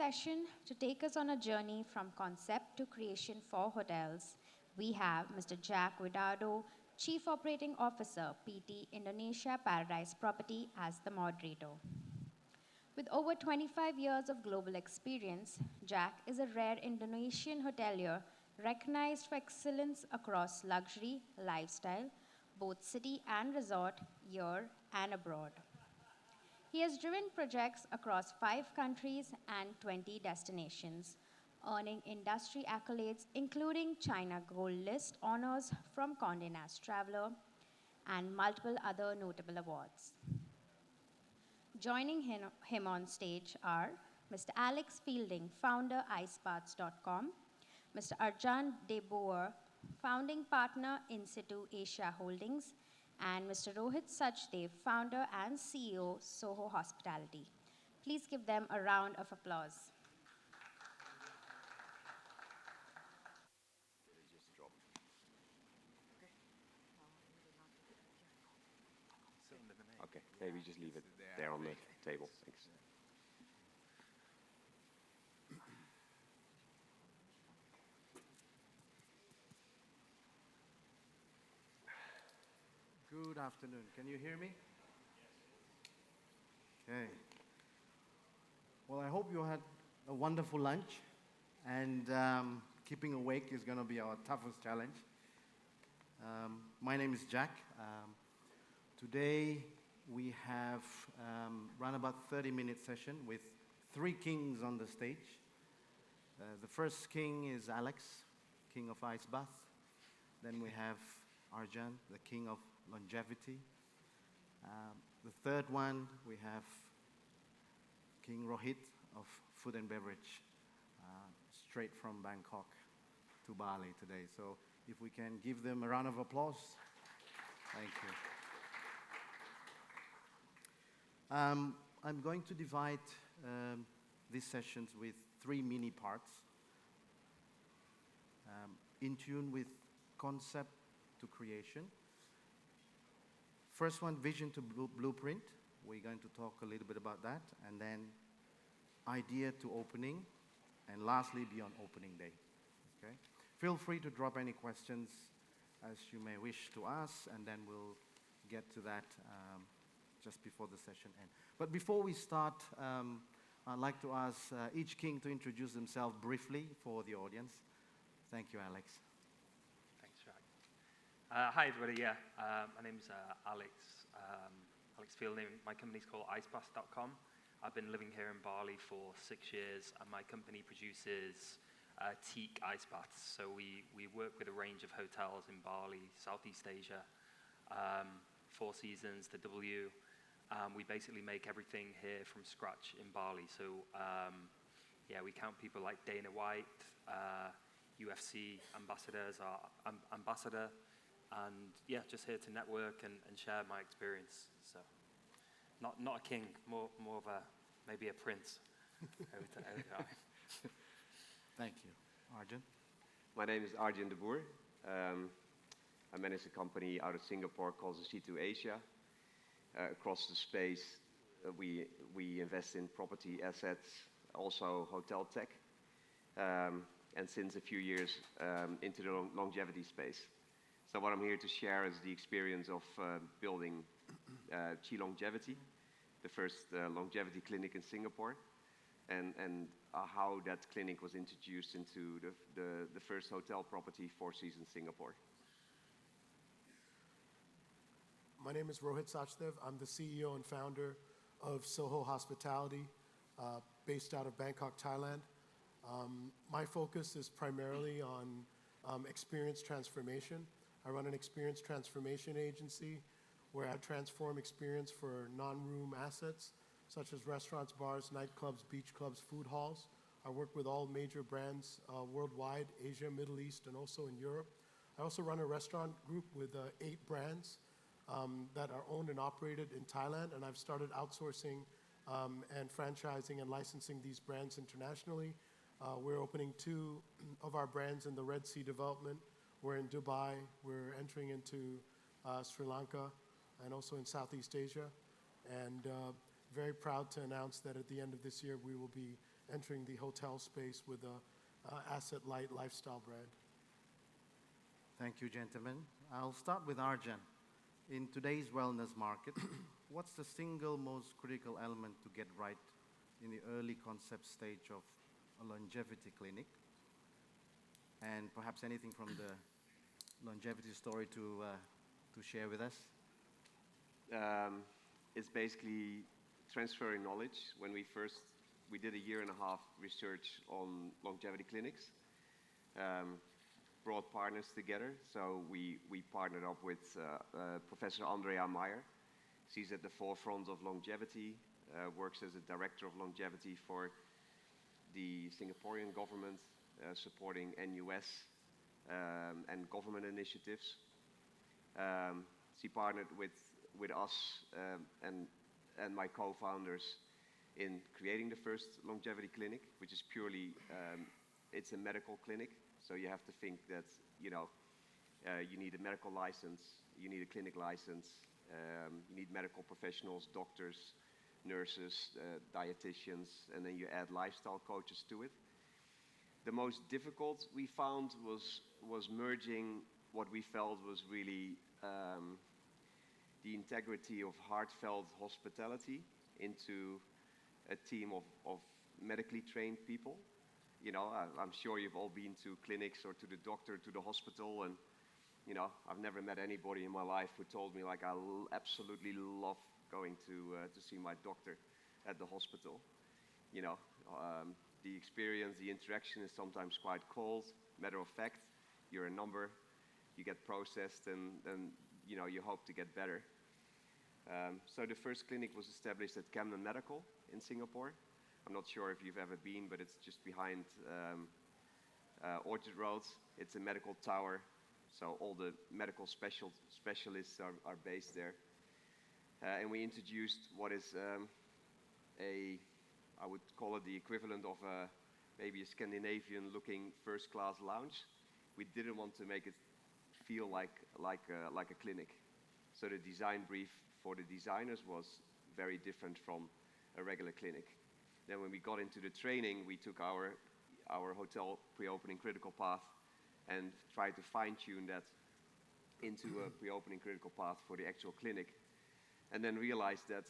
session, to take us on a journey from concept to creation for hotels, we have Mr. Jack Widagdo, Chief Operating Officer, PT Indonesia Paradise Property, as the moderator. With over 25 years of global experience, Jack is a rare Indonesian hotelier recognized for excellence across luxury, lifestyle, both city and resort, here and abroad. He has driven projects across 5 countries and 20 destinations, earning industry accolades including China Gold List honors from Condé Nast Traveler and multiple other notable awards. Joining him on stage are Mr. Alex Fielding, founder icebaths.com, Mr. Arjan de Boer, founding partner InSitu Asia Holdings, and Mr. Rohit Sachdev, founder and CEO, SOHO Hospitality. Please give them a round of applause. Okay, maybe just leave it there on the table. Thanks. Good afternoon. Can you hear me? Okay. Well, I hope you had a wonderful lunch, and keeping awake is going to be our toughest challenge. My name is Jack. Today we have run about 30-minute session with 3 kings on the stage. The first king is Alex, king of ice bath. Then we have Arjan, the king of longevity. The third one, we have King Rohit of food and beverage, straight from Bangkok to Bali today. So if we can give them a round of applause. Thank you. I'm going to divide these sessions with 3 mini parts, in tune with concept to creation. First one, vision to blueprint. We're going to talk a little bit about that. And then idea to opening. And lastly, beyond opening day. Okay? Feel free to drop any questions as you may wish to ask, and then we'll get to that just before the session ends. But before we start, I'd like to ask each king to introduce themselves briefly for the audience. Thank you, Alex. Thanks, Jack. Hi, everybody. My name's Alex. Alex Fielding. My company's called icebaths.com. I've been living here in Bali for 6 years, and my company produces THINC ice baths. So we work with a range of hotels in Bali, Southeast Asia, Four Seasons, the W. We basically make everything here from scratch in Bali. So yeah, we count people like Dana White, UFC ambassadors, our ambassador, and yeah, just here to network and share my experience. So not a king, more of maybe a prince. Thank you. Arjan? My name is Arjan de Boer. I manage a company out of Singapore called InSitu Asia. Across the space, we invest in property assets, also hotel tech, and since a few years into the longevity space. So what I'm here to share is the experience of building 𝐂𝐨𝐬, the first longevity clinic in Singapore, and how that clinic was introduced into the first hotel property, Four Seasons Singapore. My name is Rohit Sachdev. I'm the CEO and founder of SOHO Hospitality, based out of Bangkok, Thailand. My focus is primarily on experience transformation. I run an experience transformation agency where I transform experience for non-room assets, such as restaurants, bars, nightclubs, beach clubs, food halls. I work with all major brands worldwide, Asia, Middle East, and also in Europe. I also run a restaurant group with 8 brands that are owned and operated in Thailand, and I've started outsourcing and franchising and licensing these brands internationally. We're opening 2 of our brands in the Red Sea development. We're in Dubai, we're entering into Sri Lanka, and also in Southeast Asia. And very proud to announce that at the end of this year, we will be entering the hotel space with a asset-light lifestyle brand. Thank you, gentlemen. I'll start with Arjan. In today's wellness market, what's the single most critical element to get right in the early concept stage of a longevity clinic? And perhaps anything from the longevity story to share with us? It's basically transferring knowledge. When we did a 1.5 year research on longevity clinics, brought partners together. So we partnered up with Professor Andrea Meyer. She's at the forefront of longevity, works as a director of longevity for the Singaporean government, supporting NUS and government initiatives. She partnered with us and my co-founders in creating the first longevity clinic, which is purely, it's a medical clinic. So you have to think that, you need a medical license, you need a clinic license, you need medical professionals, doctors, nurses, dietitians, and then you add lifestyle coaches to it. The most difficult we found was merging what we felt was really the integrity of heartfelt hospitality into a team of medically trained people. I'm sure you've all been to clinics or to the doctor, to the hospital, and I've never met anybody in my life who told me like I absolutely love going to see my doctor at the hospital. The experience, the interaction is sometimes quite cold. Matter of fact, you're a number, you get processed, and you hope to get better. So the first clinic was established at Camden Medical in Singapore. I'm not sure if you've ever been, but it's just behind Orchard Road. It's a medical tower, so all the medical specialists are based there. And we introduced what is I would call it the equivalent of maybe a Scandinavian-looking first-class lounge. We didn't want to make it feel like a clinic. So the design brief for the designers was very different from a regular clinic. Then when we got into the training, we took our hotel pre-opening critical path and tried to fine-tune that into a pre-opening critical path for the actual clinic. And then realized that,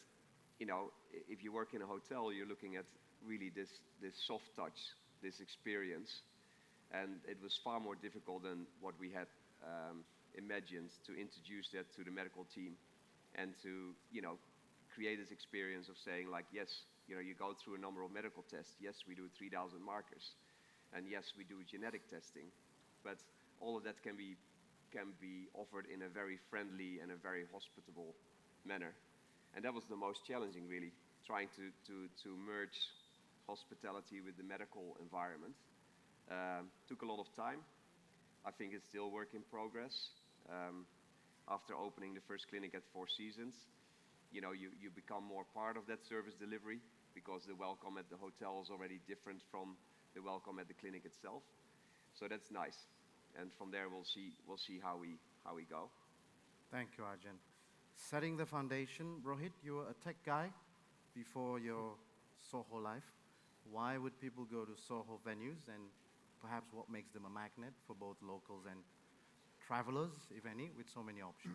if you work in a hotel, you're looking at really this soft touch, this experience. And it was far more difficult than what we had imagined to introduce that to the medical team and to, create this experience of saying like, yes, you go through a number of medical tests. Yes, we do 3,000 markers. And yes, we do genetic testing. But all of that can be offered in a very friendly and a very hospitable manner. And that was the most challenging, really, trying to merge hospitality with the medical environment. Took a lot of time. I think it's still work in progress. After opening the first clinic at Four Seasons, you become more part of that service delivery because the welcome at the hotel is already different from the welcome at the clinic itself. So that's nice. And from there, we'll see how we go. Thank you, Arjan. Setting the foundation, Rohit, you were a tech guy before your SOHO life. Why would people go to SOHO venues, and perhaps what makes them a magnet for both locals and travelers, if any, with so many options?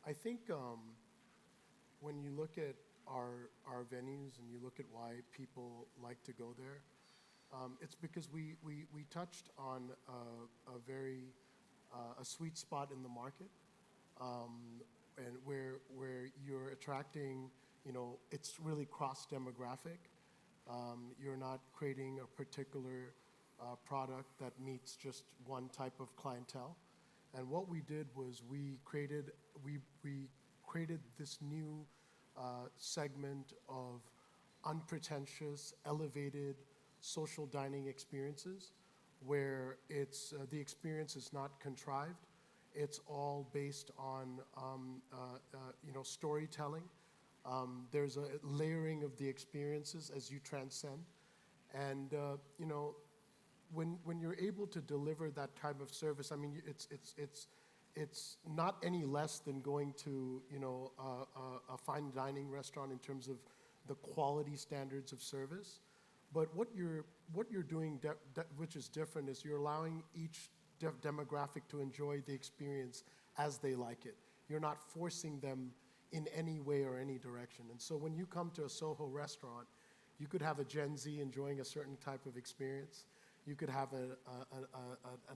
I think when you look at our venues and you look at why people like to go there, it's because we touched on a sweet spot in the market, and where you're attracting, it's really cross-demographic. You're not creating a particular product that meets just one type of clientele. And what we did was we created this new segment of unpretentious, elevated social dining experiences, where the experience is not contrived. It's all based on storytelling. There's a layering of the experiences as you transcend, and when you're able to deliver that type of service, I mean, it's not any less than going to a fine dining restaurant in terms of the quality standards of service. But what you're doing, which is different, is you're allowing each demographic to enjoy the experience as they like it. You're not forcing them in any way or any direction. And so when you come to a SOHO restaurant, you could have a Gen Z enjoying a certain type of experience. You could have an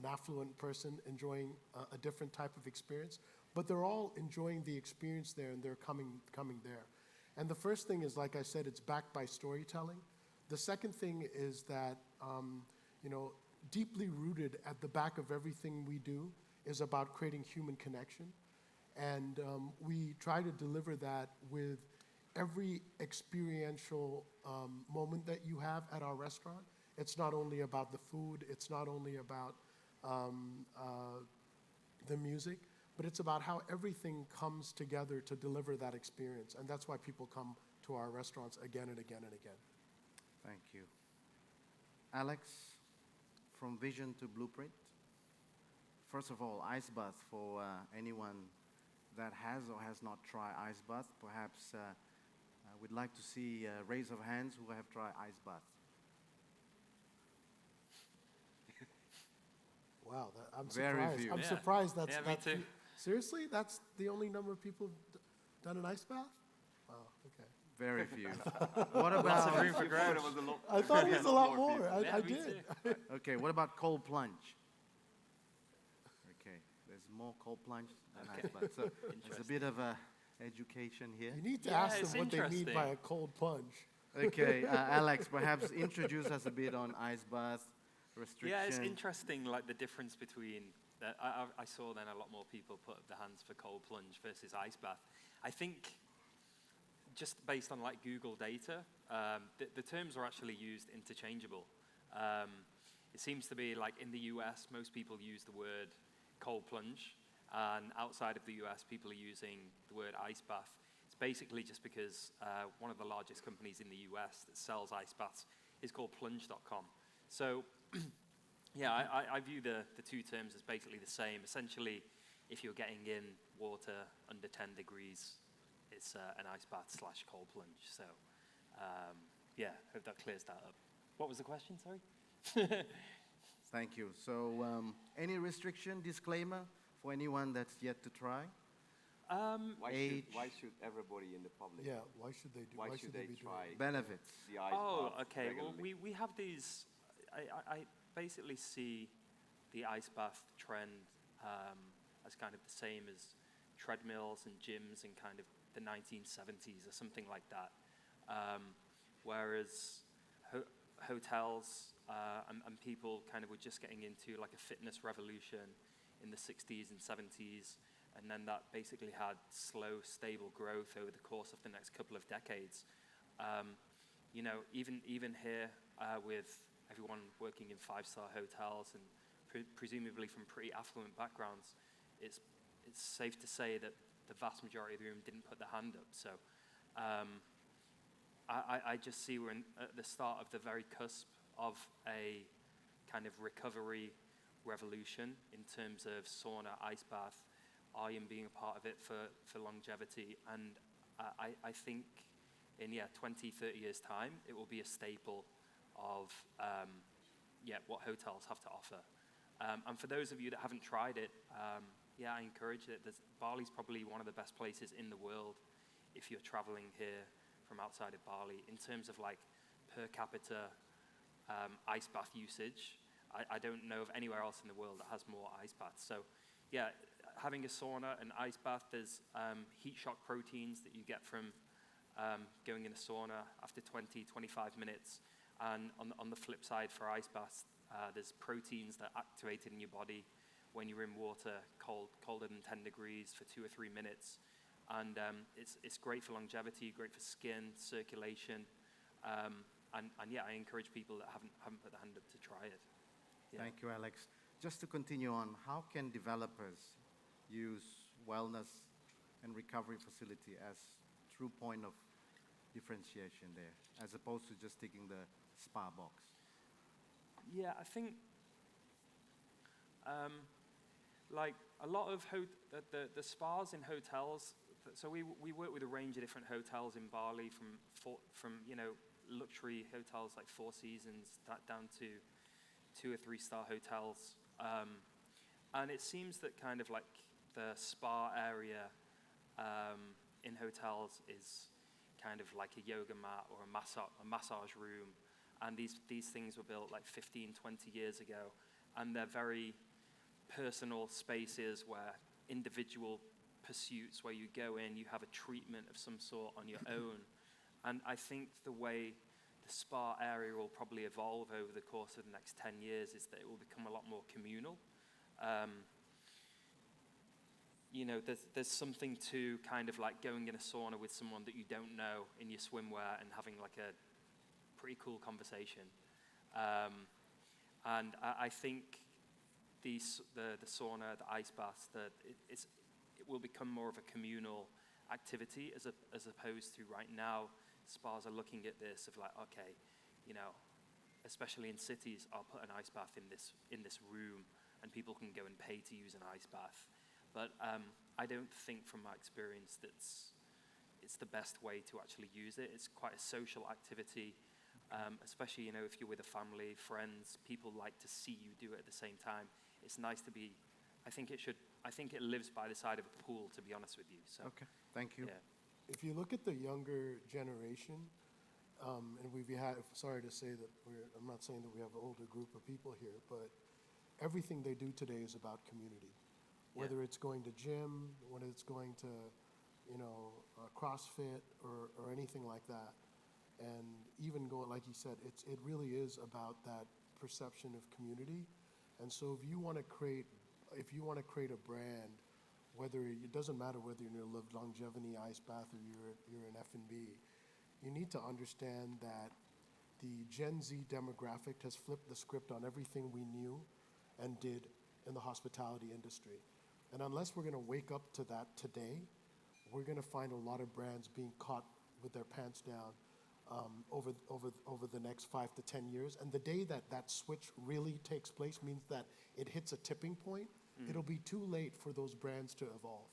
affluent person enjoying a different type of experience. But they're all enjoying the experience there, and they're coming there. And the first thing is, like I said, it's backed by storytelling. The second thing is that, deeply rooted at the back of everything we do is about creating human connection. And we try to deliver that with every experiential moment that you have at our restaurant. It's not only about the food, it's not only about the music, but it's about how everything comes together to deliver that experience. And that's why people come to our restaurants again and again and again. Thank you. Alex, from vision to blueprint. First of all, ice bath for anyone that has or has not tried ice bath. Perhaps we'd like to see a raise of hands who have tried ice bath. Wow, I'm Very surprised. few. I'm Yeah. surprised that's Yeah, me too. Seriously? That's the only number of people done an ice bath? Wow, okay. Very few. What Lots of about, room for growth. I thought it was a lot more. Yeah, I me did. too. okay, what about cold plunge? Okay, there's more cold plunge than ice bath. So there's a bit of a education here. You need to Yeah, ask it's them what they mean by interesting. a cold plunge. Okay, Alex, perhaps introduce us a bit on ice bath restriction. Yeah, it's interesting, like the difference between, I saw then a lot more people put up their hands for cold plunge versus ice bath. I think just based on like Google data, the terms are actually used interchangeable. It seems to be like in the US, most people use the word cold plunge, and outside of the US, people are using the word ice bath. It's basically just because one of the largest companies in the US that sells ice baths is called plunge.com. So yeah, I view the two terms as basically the same. Essentially, if you're getting in water under 10 degrees, it's an ice bath / cold plunge. So yeah, hope that clears that up. What was the question, sorry? Thank you. So any restriction, disclaimer for anyone that's yet to try? Why should everybody in the public? Yeah, why should they do? Why should they be doing try it? Benefits. the ice Oh, bath okay. Well, regularly? we have these. I basically see the ice bath trend as kind of the same as treadmills and gyms in kind of the 1970s or something like that. Whereas hotels and people kind of were just getting into like a fitness revolution in the 60s and 70s, and then that basically had slow, stable growth over the course of the next couple of decades. Even here with everyone working in five-star hotels and presumably from pretty affluent backgrounds, it's safe to say that the vast majority of the room didn't put their hand up. So I just see we're at the start of the very cusp of a kind of recovery revolution in terms of sauna, ice bath, InSitu being a part of it for longevity. And I think in 20, 30 years' time, it will be a staple of what hotels have to offer. And for those of you that haven't tried it, I encourage it. Bali's probably one of the best places in the world if you're traveling here from outside of Bali in terms of like per capita ice bath usage. I don't know of anywhere else in the world that has more ice baths. So yeah, having a sauna and ice bath, there's heat shock proteins that you get from going in a sauna after 20, 25 minutes. And on the flip side for ice baths, there's proteins that are activated in your body when you're in water colder than 10 degrees for 2 or 3 minutes. And it's great for longevity, great for skin, circulation. And I encourage people that haven't put their hand up to try it. Yeah. Thank you, Alex. Just to continue on, how can developers use wellness and recovery facility as true point of differentiation there, as opposed to just ticking the spa box? Yeah, I think like a lot of the spas in hotels So we work with a range of different hotels in Bali, from you know, luxury hotels like Four Seasons down to 2 or 3 star hotels, and it seems that kind of like the spa area in hotels is kind of like a yoga mat or a massage room, and these things were built like 15, 20 years ago, and they're very personal spaces where individual pursuits, where you go in, you have a treatment of some sort on your own. And I think the way the spa area will probably evolve over the course of the next 10 years is that it will become a lot more communal. You know, there's something to kind of like going in a sauna with someone that you don't know in your swimwear and having like a pretty cool conversation. And I think the sauna, the ice baths, it will become more of a communal activity as opposed to right now. Spas are looking at this of like, okay, you know, especially in cities, I'll put an ice bath in this room, and people can go and pay to use an ice bath. But I don't think, from my experience, it's the best way to actually use it. It's quite a social activity, especially, you know, if you're with a family, friends. People like to see you do it at the same time. It's nice to be. I think it lives by the side of a pool, to be honest with you. So. Okay, thank you. Yeah. If you look at the younger generation, and sorry to say that I'm not saying that we have an older group of people here, but everything they do today is about community. Whether it's going to gym, whether it's going to, you know, CrossFit or anything like that. And even going, like you said, it really is about that perception of community. And so if you want to create a brand, it doesn't matter whether you're in a longevity ice bath or you're an F&B, you need to understand that the Gen Z demographic has flipped the script on everything we knew and did in the hospitality industry. And unless we're going to wake up to that today, we're going to find a lot of brands being caught with their pants down over the next 5 to 10 years. And the day that switch really takes place means that it hits a tipping point. It'll be too late for those brands to evolve.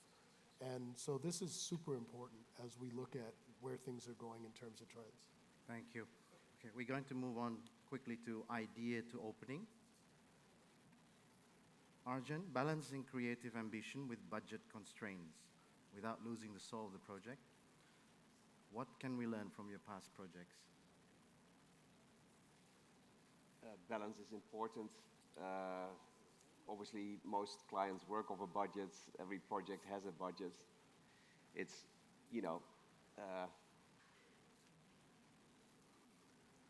And so this is super important as we look at where things are going in terms of trends. Thank you. Okay, we're going to move on quickly to idea to opening. Arjan, balancing creative ambition with budget constraints without losing the soul of the project. What can we learn from your past projects? Balance is important. Obviously, most clients work over budgets. Every project has a budget. It's, you know,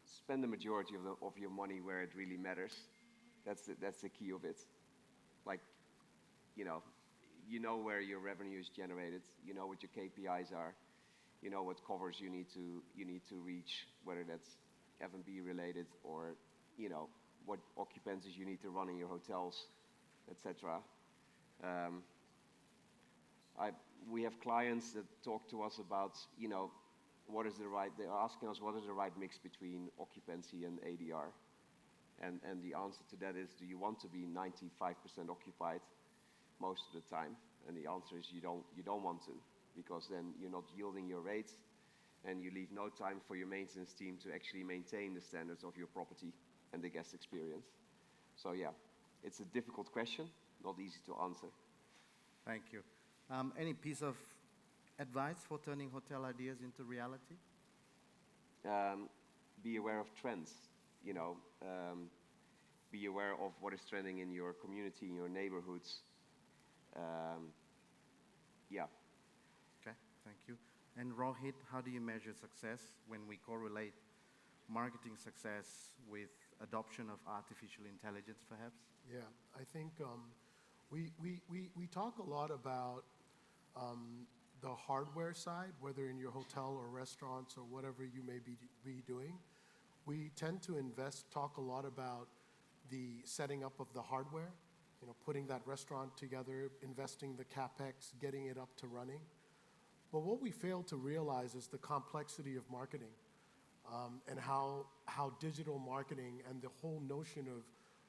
spend the majority of your money where it really matters. That's the key of it. Like, you know where your revenue is generated. You know what your KPIs are. You know what covers you need to reach, whether that's F&B related or, you know, what occupancies you need to run in your hotels, etc. We have clients that talk to us about, you know, they're asking us what is the right mix between occupancy and ADR. And the answer to that is, do you want to be 95% occupied most of the time? And the answer is you don't want to, because then you're not yielding your rates and you leave no time for your maintenance team to actually maintain the standards of your property and the guest experience. So yeah, it's a difficult question, not easy to answer. Thank you. Any piece of advice for turning hotel ideas into reality? Be aware of trends, you know. Be aware of what is trending in your community, in your neighborhoods. Yeah. Okay, thank you. And Rohit, how do you measure success when we correlate marketing success with adoption of artificial intelligence, perhaps? Yeah, I think we talk a lot about the hardware side, whether in your hotel or restaurants or whatever you may be doing. We tend to talk a lot about the setting up of the hardware, you know, putting that restaurant together, investing the CapEx, getting it up to running. But what we fail to realize is the complexity of marketing, and how digital marketing and the whole notion of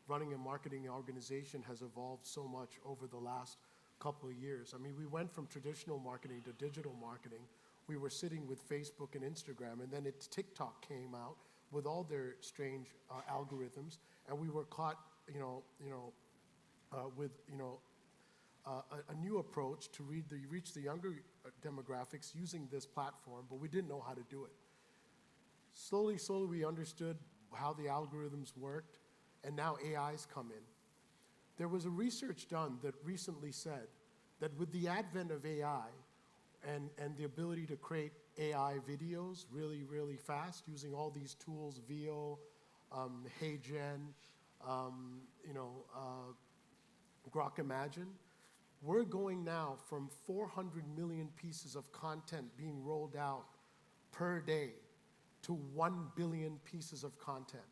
running a marketing organization has evolved so much over the last couple of years. I mean, we went from traditional marketing to digital marketing. We were sitting with Facebook and Instagram, and then TikTok came out with all their strange algorithms, and we were caught, with a new approach to reach the younger demographics using this platform, but we didn't know how to do it. Slowly, we understood how the algorithms worked, and now AI's come in. There was a research done that recently said that with the advent of AI and the ability to create AI videos really, really fast using all these tools, VO, 𝐂𝐤𝐬𝐿, 𝐂𝐫𝐤𝐬, we're going now from 400 million pieces of content being rolled out per day to 1 billion pieces of content.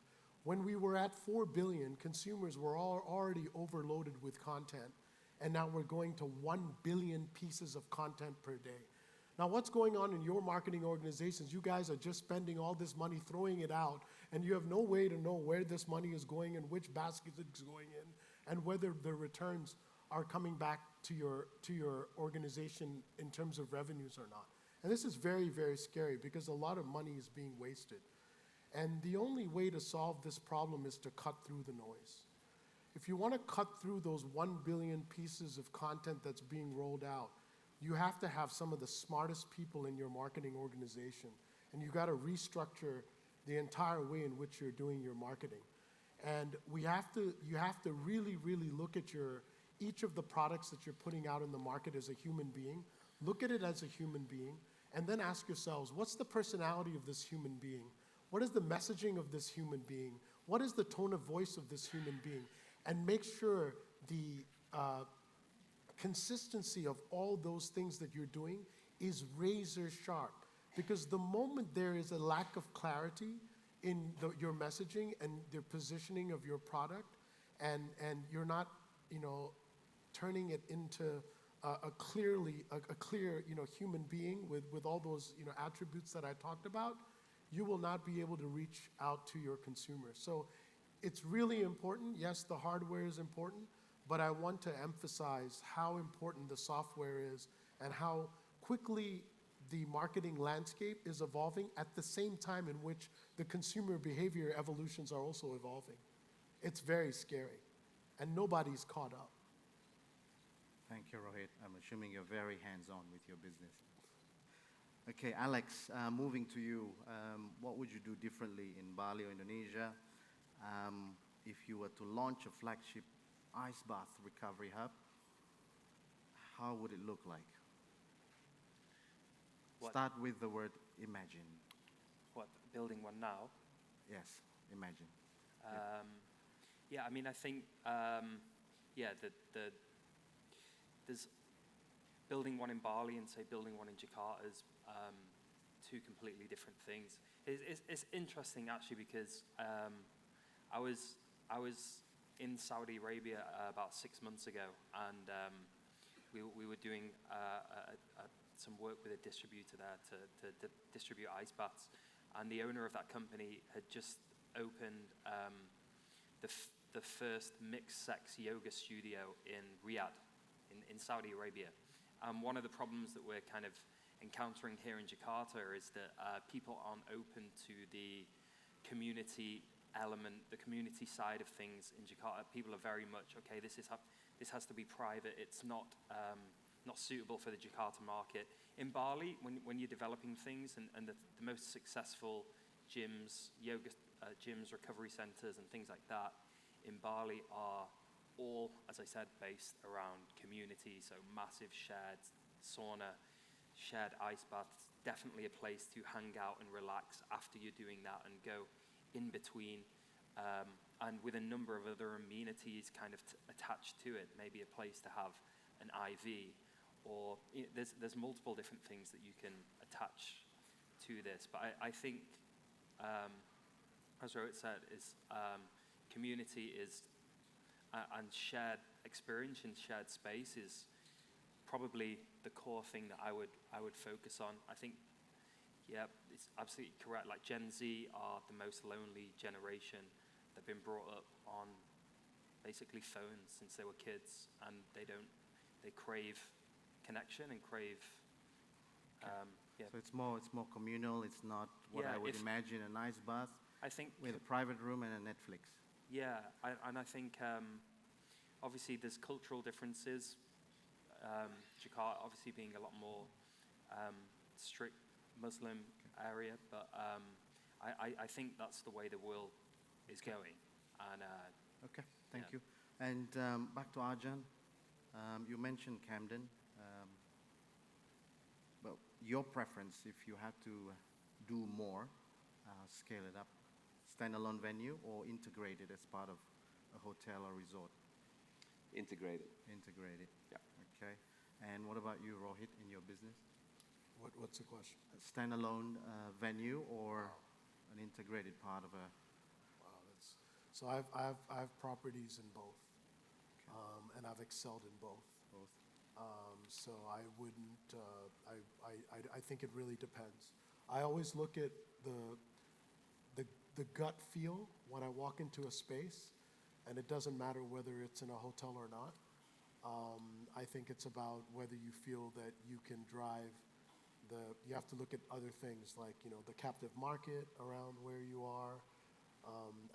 When we were at 4 billion, consumers were already overloaded with content, and now we're going to 1 billion pieces of content per day. Now, what's going on in your marketing organizations? You guys are just spending all this money, throwing it out, and you have no way to know where this money is going and which basket it's going in, and whether the returns are coming back to your organization in terms of revenues or not. And this is very, very scary because a lot of money is being wasted. And the only way to solve this problem is to cut through the noise. If you want to cut through those 1 billion pieces of content that's being rolled out, you have to have some of the smartest people in your marketing organization. And you've got to restructure the entire way in which you're doing your marketing. And you have to really, really look at each of the products that you're putting out in the market as a human being. Look at it as a human being, and then ask yourselves, what's the personality of this human being? What is the messaging of this human being? What is the tone of voice of this human being? And make sure the consistency of all those things that you're doing is razor sharp. Because the moment there is a lack of clarity in your messaging and the positioning of your product, and you're not, turning it into a clear, human being with all those, attributes that I talked about, you will not be able to reach out to your consumers. So it's really important. Yes, the hardware is important, but I want to emphasize how important the software is and how quickly the marketing landscape is evolving at the same time in which the consumer behavior evolutions are also evolving. It's very scary, and nobody's caught up. Thank you, Rohit. I'm assuming you're very hands-on with your business. Okay, Alex, moving to you. What would you do differently in Bali or Indonesia if you were to launch a flagship ice bath recovery hub? How would it look like? Start with the word imagine. What, building one now? Yes, imagine. Yeah, I mean, I think, there's building one in Bali and say building one in Jakarta is two completely different things. It's interesting actually because I was in Saudi Arabia about 6 months ago, and we were doing some work with a distributor there to distribute ice baths, and the owner of that company had just opened the first mixed-sex yoga studio in Riyadh, in Saudi Arabia. One of the problems that we're kind of encountering here in Jakarta is that people aren't open to the community element, the community side of things in Jakarta. People are very much, okay, this has to be private. It's not suitable for the Jakarta market. In Bali, when you're developing things, and the most successful gyms, yoga gyms, recovery centers, and things like that in Bali are all, as I said, based around community. So massive shared sauna, shared ice baths, definitely a place to hang out and relax after you're doing that and go in between, and with a number of other amenities kind of attached to it, maybe a place to have an IV, or there's multiple different things that you can attach to this. But I think, as Rohit said, is community is and shared experience and shared space is probably the core thing that I would focus on. I think, yeah, it's absolutely correct. Like Gen Z are the most lonely generation. They've been brought up on basically phones since they were kids, and they don't crave connection and crave, yeah. So it's more communal. It's not what Yeah, I would if- imagine, a nice bath I think, with a private room and a Netflix. yeah, and I think obviously there's cultural differences. Jakarta obviously being a lot more strict Muslim area, but I think that's the way the world is going. And Okay, thank Yeah. you. And back to Arjan, you mentioned Camden. Well, your preference, if you had to do more, scale it up, standalone venue or integrated as part of a hotel or resort? Integrated. Integrated. Yeah. Okay. And what about you, Rohit, in your business? What's the question? A standalone venue or an integrated part of a... Wow, so I have properties in both, and I've excelled in both. Both. So I wouldn't. I think it really depends. I always look at the gut feel when I walk into a space, and it doesn't matter whether it's in a hotel or not. I think it's about whether you feel that you can drive you have to look at other things like, the captive market around where you are.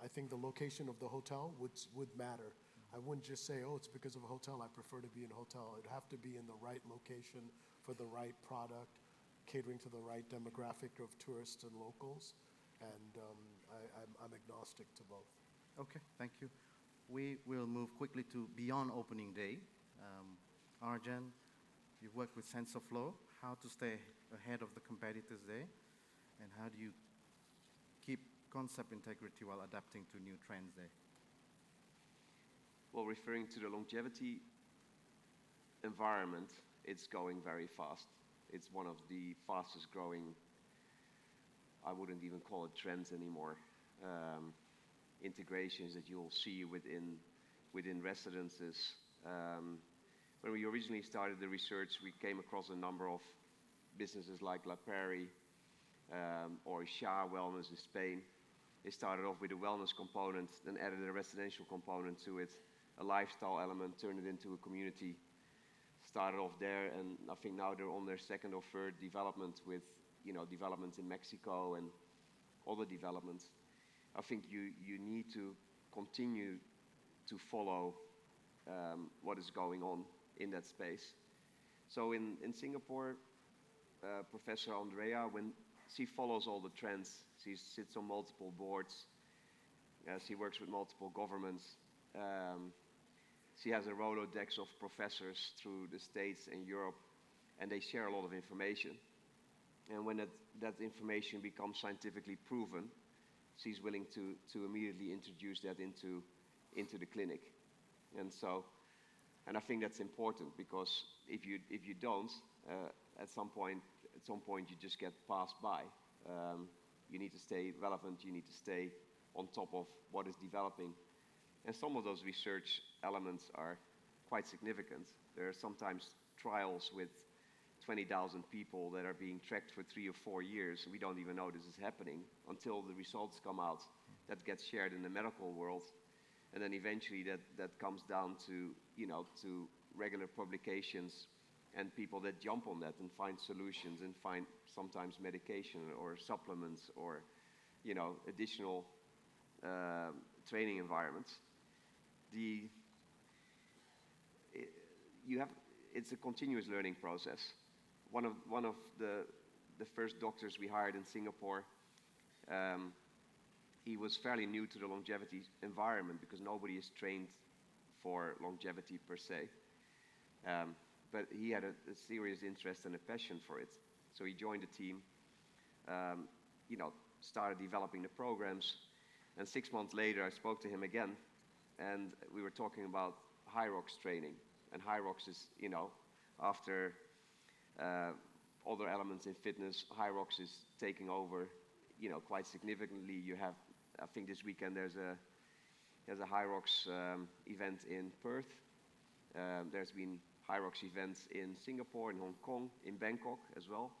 I think the location of the hotel would matter. I wouldn't just say, oh, it's because of a hotel, I prefer to be in a hotel. It'd have to be in the right location for the right product, catering to the right demographic of tourists and locals. And I'm agnostic to both. Okay, thank you. We will move quickly to beyond opening day. Arjan, you've worked with SensorFlow, how to stay ahead of the competitors there, and how do you keep concept integrity while adapting to new trends there? Well, referring to the longevity environment, it's going very fast. It's one of the fastest growing, I wouldn't even call it trends anymore, integrations that you'll see within residences. When we originally started the research, we came across a number of businesses like La Prairie or 𝐊𝐤 Wellness in Spain. They started off with a wellness component, then added a residential component to it, a lifestyle element, turned it into a community. Started off there, and I think now they're on their second or third development with, developments in Mexico and other developments. I think you need to continue to follow what is going on in that space. So in Singapore, Professor Andrea, when she follows all the trends, she sits on multiple boards, she works with multiple governments. She has a Rolodex of professors through the States and Europe, and they share a lot of information. And when that information becomes scientifically proven, she's willing to immediately introduce that into the clinic. And I think that's important, because if you don't, at some point you just get passed by. You need to stay relevant. You need to stay on top of what is developing. And some of those research elements are quite significant. There are sometimes trials with 20,000 people that are being tracked for 3 or 4 years. We don't even know this is happening until the results come out. That gets shared in the medical world. And then eventually that comes down to, to regular publications and people that jump on that and find solutions and find sometimes medication or supplements or, additional training environments. It's a continuous learning process. One of the first doctors we hired in Singapore, he was fairly new to the longevity environment because nobody is trained for longevity per se. But he had a serious interest and a passion for it. So he joined the team, started developing the programs. And 6 months later, I spoke to him again, and we were talking about HYROX training. And HYROX is, after other elements in fitness, HYROX is taking over, quite significantly. You have, I think this weekend there's a HYROX event in Perth. There's been HYROX events in Singapore, in Hong Kong, in Bangkok as well.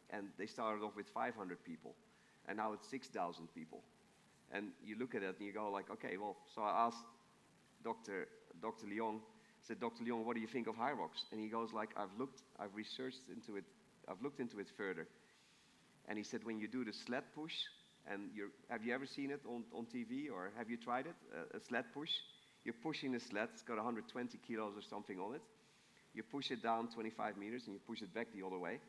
And they started off with 500 people, and now it's 6,000 people. And you look at it and you go like, okay, well, so I asked Dr. Leong, said, Dr. 𝐊𝐿, what do you think of HYROX? And he goes like, I've researched into it, I've looked into it further. And he said, when you do the sled push, and have you ever seen it on TV, or have you tried it, a sled push? You're pushing the sled, it's got 120 kilos or something on it. You push it down 25 meters and you push it back the other way.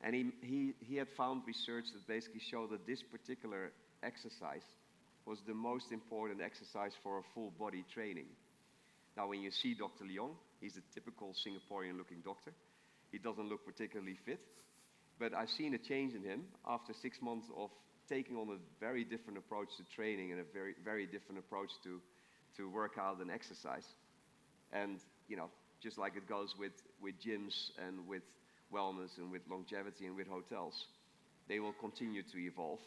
And he had found research that basically showed that this particular exercise was the most important exercise for a full body training. Now, when you see Dr. 𝐊𝐿, he's a typical Singaporean-looking doctor. He doesn't look particularly fit, but I've seen a change in him after 6 months of taking on a very different approach to training and a very, very different approach to workout and exercise. And, just like it goes with gyms and with wellness and with longevity and with hotels, they will continue to evolve.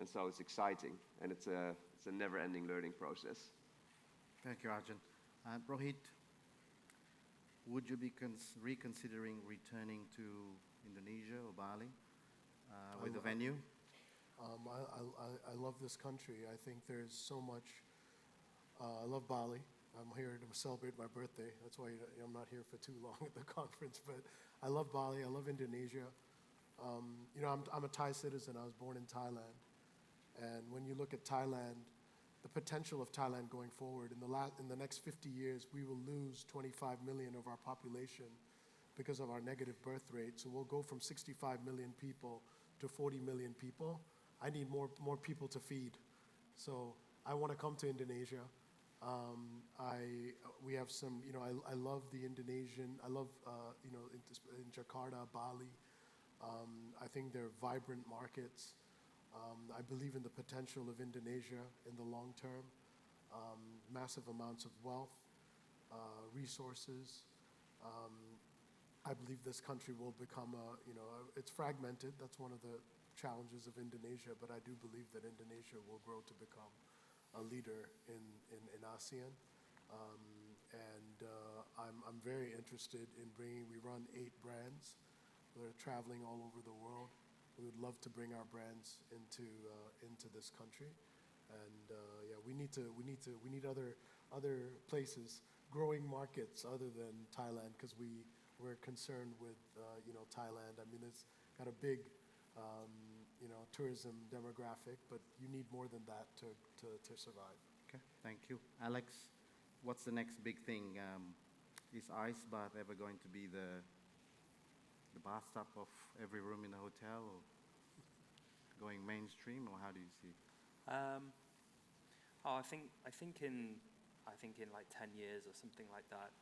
And so it's exciting, and it's a never-ending learning process. Thank you, Arjan. Rohit, would you be reconsidering returning to Indonesia or Bali with a venue? I love this country. I think there's so much. I love Bali. I'm here to celebrate my birthday. That's why I'm not here for too long at the conference. But I love Bali. I love Indonesia. I'm a Thai citizen. I was born in Thailand. And when you look at Thailand, the potential of Thailand going forward, in the next 50 years, we will lose 25 million of our population because of our negative birth rate. So we'll go from 65 million people to 40 million people. I need more people to feed. So I want to come to Indonesia. We have some, I love the Indonesian, I love, in Jakarta, Bali. I think they're vibrant markets. I believe in the potential of Indonesia in the long term. Massive amounts of wealth, resources. I believe this country will become it's fragmented. That's one of the challenges of Indonesia, but I do believe that Indonesia will grow to become a leader in ASEAN. I'm very interested in we run 8 brands that are traveling all over the world. We would love to bring our brands into this country, and we need other places, growing markets other than Thailand, because we're concerned with Thailand. I mean, it's got a big tourism demographic, but you need more than that to survive. Okay, thank you, Alex. What's the next big thing? Is ice bath ever going to be the bathtub of every room in a hotel, or going mainstream, or how do you see? I think in like 10 years or something like that.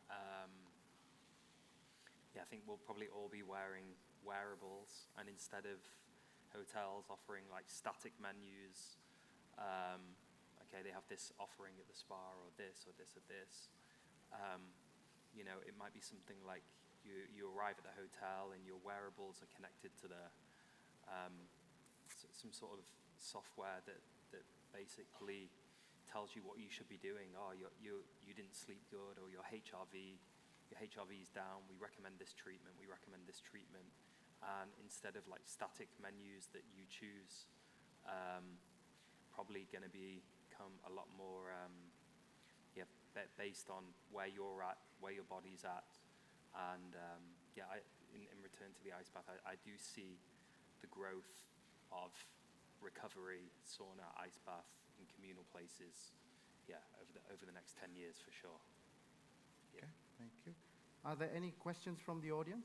I think we'll probably all be wearing wearables, and instead of hotels offering like static menus, they have this offering at the spa, or this or this or this. It might be something like you arrive at the hotel and your wearables are connected to some sort of software that basically tells you what you should be doing. Oh, you didn't sleep good, or your HRV is down. We recommend this treatment. And instead of like static menus that you choose, probably going to become a lot more based on where you're at, where your body's at. And in return to the ice bath, I do see the growth of recovery, sauna, ice bath in communal places, over the next 10 years for sure. Yeah. Okay, thank you. Are there any questions from the audience?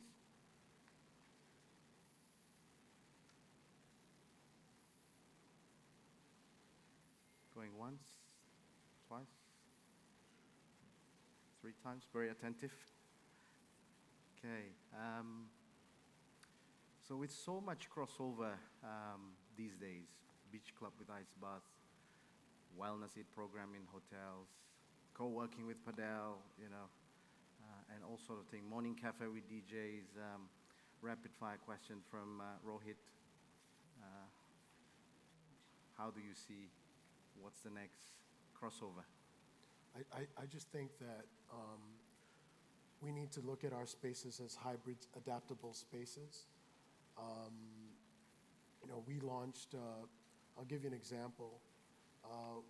Going once, twice, 3 times, very attentive. Okay. So with so much crossover these days, beach club with ice bath, wellness eat program in hotels, co-working with padel, and all sort of thing, morning cafe with DJs, rapid fire question from Rohit. How do you see what's the next crossover? I just think that we need to look at our spaces as hybrid, adaptable spaces. We launched, I'll give you an example.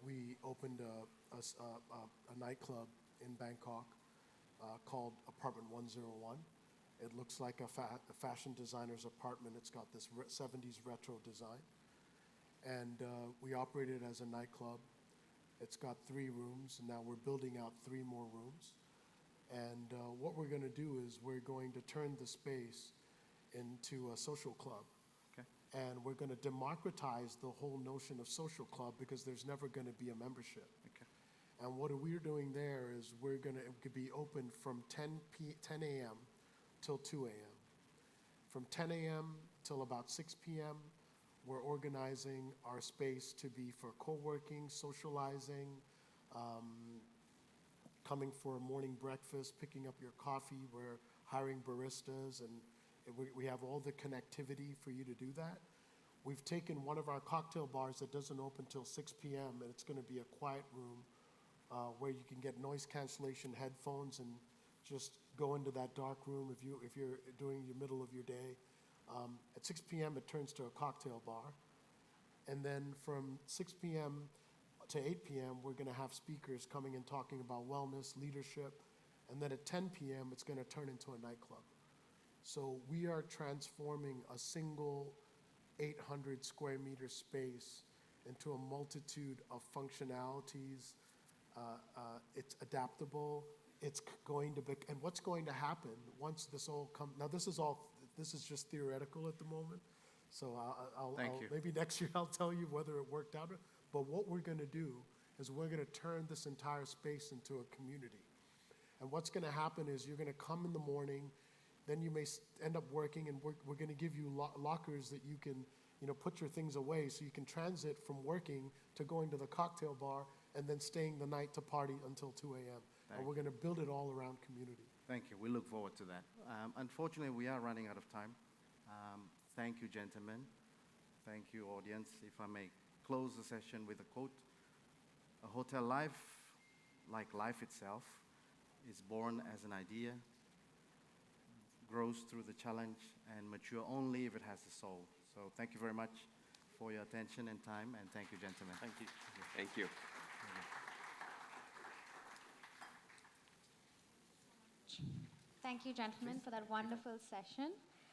We opened a nightclub in Bangkok called Apartment 101. It looks like a fashion designer's apartment. It's got this 70s retro design. And we operate it as a nightclub. It's got 3 rooms, and now we're building out 3 more rooms. And what we're going to do is we're going to turn the space into a social club. Okay. And we're going to democratize the whole notion of social club because there's never going to be a membership. Okay. And what we're doing there is we're going to be open from 10 a.m. till 2 a.m. From 10 a.m. till about 6 p.m., we're organizing our space to be for co-working, socializing, coming for a morning breakfast, picking up your coffee. We're hiring baristas, and we have all the connectivity for you to do that. We've taken one of our cocktail bars that doesn't open till 6 p.m., and it's going to be a quiet room where you can get noise cancellation headphones and just go into that dark room if you're doing the middle of your day. At 6 p.m., it turns to a cocktail bar. And then from 6 p.m. to 8 p.m., we're going to have speakers coming and talking about wellness, leadership. And then at 10 p.m., it's going to turn into a nightclub. So we are transforming a single 800 square meter space into a multitude of functionalities. It's adaptable. It's going to be, and what's going to happen once this all comes, now this is just theoretical at the moment, so Thank you. maybe next year I'll tell you whether it worked out. But what we're going to do is we're going to turn this entire space into a community. And what's going to happen is you're going to come in the morning, then you may end up working, and we're going to give you lockers that you can, put your things away so you can transit from working to going to the cocktail bar and then staying the night to party until 2 a.m. And we're going to build it all around community. Thank you. We look forward to that. Unfortunately, we are running out of time. Thank you, gentlemen. Thank you, audience. If I may close the session with a quote. A hotel life, like life itself, is born as an idea, grows through the challenge, and mature only if it has a soul. So thank you very much for your attention and time, and thank you, gentlemen. Thank you. Thank you. Thank you, gentlemen, for that wonderful session.